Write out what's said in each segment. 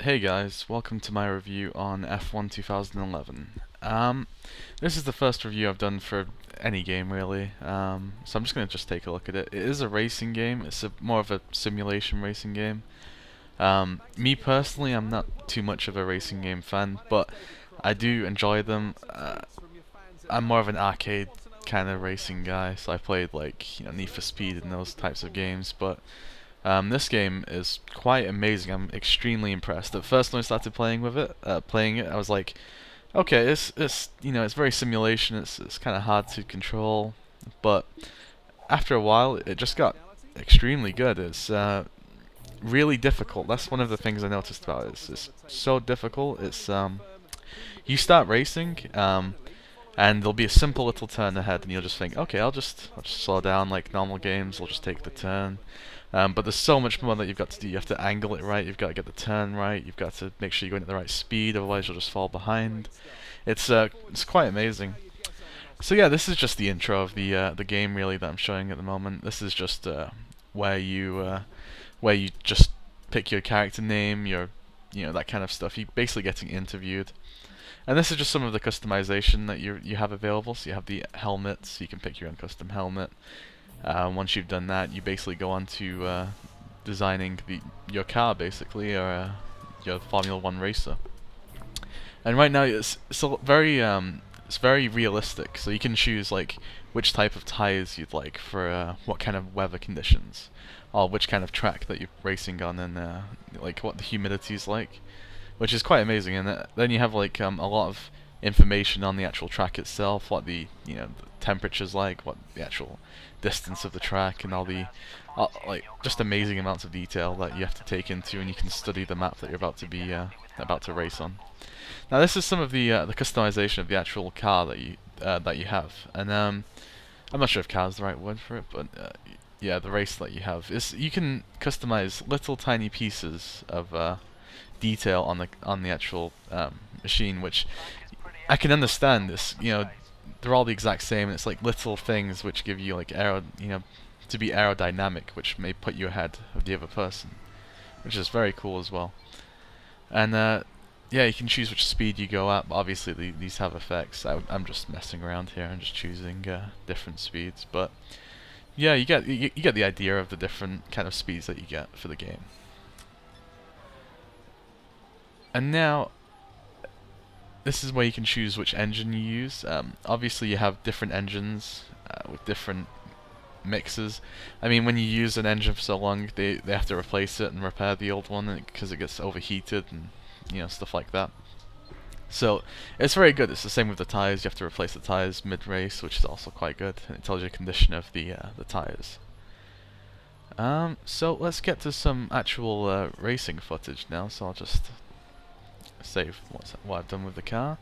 Hey guys, welcome to my review on F1 2011. This is the first review I've done for any game really, so I'm just going to take a look at it. It is a racing game, it's more of a simulation racing game. Me personally, I'm not too much of a racing game fan, but I do enjoy them. I'm more of an arcade kind of racing guy, so I played like, Need for Speed and those types of games, but this game is quite amazing. I'm extremely impressed. At first, when I started playing it, I was like, okay, it's very simulation. It's kind of hard to control, but after a while, it just got extremely good. It's really difficult. That's one of the things I noticed about it. It's so difficult. You start racing, and there'll be a simple little turn ahead, and you'll just think, okay, I'll just slow down like normal games. I'll just take the turn. But there's so much more that you've got to do. You have to angle it right. You've got to get the turn right. You've got to make sure you're going at the right speed. Otherwise, you'll just fall behind. It's quite amazing. So yeah, this is just the intro of the game really that I'm showing at the moment. This is just where you just pick your character name, that kind of stuff. You're basically getting interviewed. And this is just some of the customization that you have available. So you have the helmets. You can pick your own custom helmet. Once you've done that, you basically go on to designing your car, basically, or your Formula One racer. And right now, it's very realistic. So you can choose like which type of tires you'd like for what kind of weather conditions, or which kind of track that you're racing on, and like what the humidity is like, which is quite amazing. And then you have like a lot of information on the actual track itself, what the temperature's like, what the actual distance of the track, and all the like just amazing amounts of detail that you have to take into, and you can study the map that you're about to race on. Now this is some of the customization of the actual car that you have, and I'm not sure if car is the right word for it, but yeah, the race that you have is you can customize little tiny pieces of detail on the actual machine, which I can understand. They're all the exact same, and it's like little things which give you like to be aerodynamic, which may put you ahead of the other person, which is very cool as well. And yeah, you can choose which speed you go at, but obviously these have effects. I'm just messing around here. I'm just choosing different speeds, but yeah, you get the idea of the different kind of speeds that you get for the game. And now, this is where you can choose which engine you use. Obviously, you have different engines with different mixes. I mean, when you use an engine for so long, they have to replace it and repair the old one because it gets overheated and stuff like that. So it's very good. It's the same with the tires. You have to replace the tires mid-race, which is also quite good, and it tells you the condition of the tires. So let's get to some actual racing footage now. So I'll just save what I've done with the car.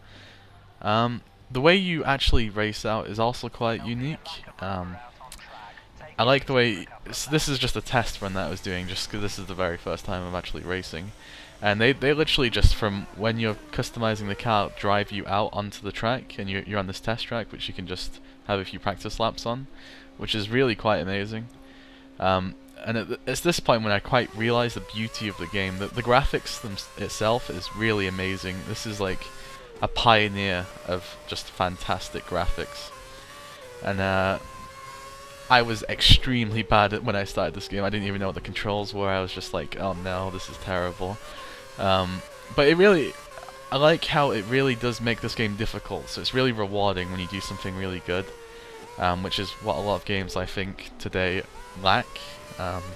The way you actually race out is also quite unique. I like the way this is just a test run that I was doing, just because this is the very first time I'm actually racing, and they literally just from when you're customizing the car drive you out onto the track, and you're on this test track which you can just have a few practice laps on, which is really quite amazing. And it's this point when I quite realize the beauty of the game. The graphics itself is really amazing. This is like a pioneer of just fantastic graphics. And I was extremely bad at when I started this game. I didn't even know what the controls were. I was just like, oh no, this is terrible. But I like how it really does make this game difficult. So it's really rewarding when you do something really good, which is what a lot of games I think today lack.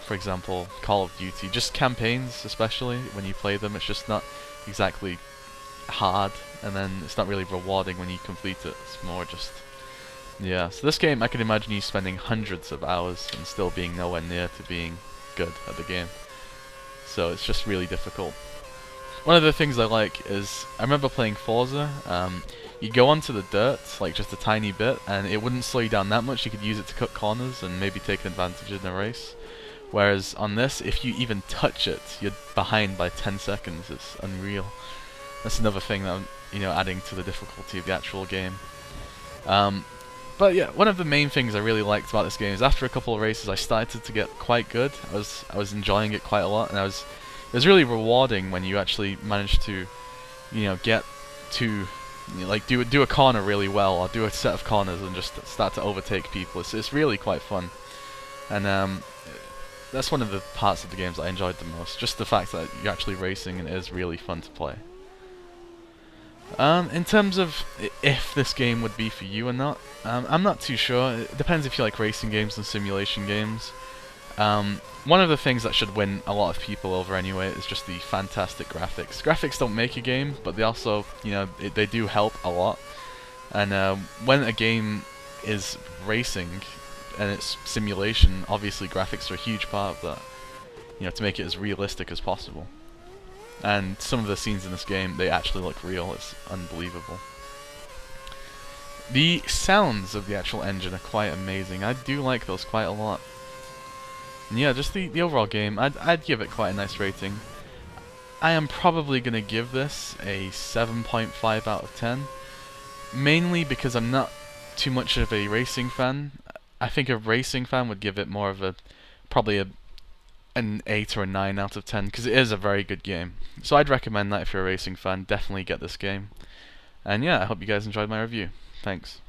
For example, Call of Duty, just campaigns especially, when you play them, it's just not exactly hard, and then it's not really rewarding when you complete it. It's more just, yeah. So this game, I can imagine you spending hundreds of hours and still being nowhere near to being good at the game. So it's just really difficult. One of the things I like is, I remember playing Forza, you go onto the dirt, like just a tiny bit, and it wouldn't slow you down that much. You could use it to cut corners and maybe take an advantage in a race. Whereas on this, if you even touch it, you're behind by 10 seconds. It's unreal. That's another thing that I'm, adding to the difficulty of the actual game. But yeah, one of the main things I really liked about this game is after a couple of races, I started to get quite good. I was enjoying it quite a lot, and I was it's really rewarding when you actually manage to, get to, like do a corner really well, or do a set of corners and just start to overtake people. It's really quite fun, and that's one of the parts of the games that I enjoyed the most. Just the fact that you're actually racing and it is really fun to play. In terms of if this game would be for you or not, I'm not too sure. It depends if you like racing games and simulation games. One of the things that should win a lot of people over anyway is just the fantastic graphics. Graphics don't make a game, but they also, they do help a lot. And when a game is racing and it's simulation, obviously graphics are a huge part of that. To make it as realistic as possible. And some of the scenes in this game, they actually look real. It's unbelievable. The sounds of the actual engine are quite amazing. I do like those quite a lot. And yeah, just the overall game, I'd give it quite a nice rating. I am probably going to give this a 7.5 out of 10. Mainly because I'm not too much of a racing fan. I think a racing fan would give it more of probably an 8 or a 9 out of 10, because it is a very good game. So I'd recommend that if you're a racing fan, definitely get this game. And yeah, I hope you guys enjoyed my review. Thanks.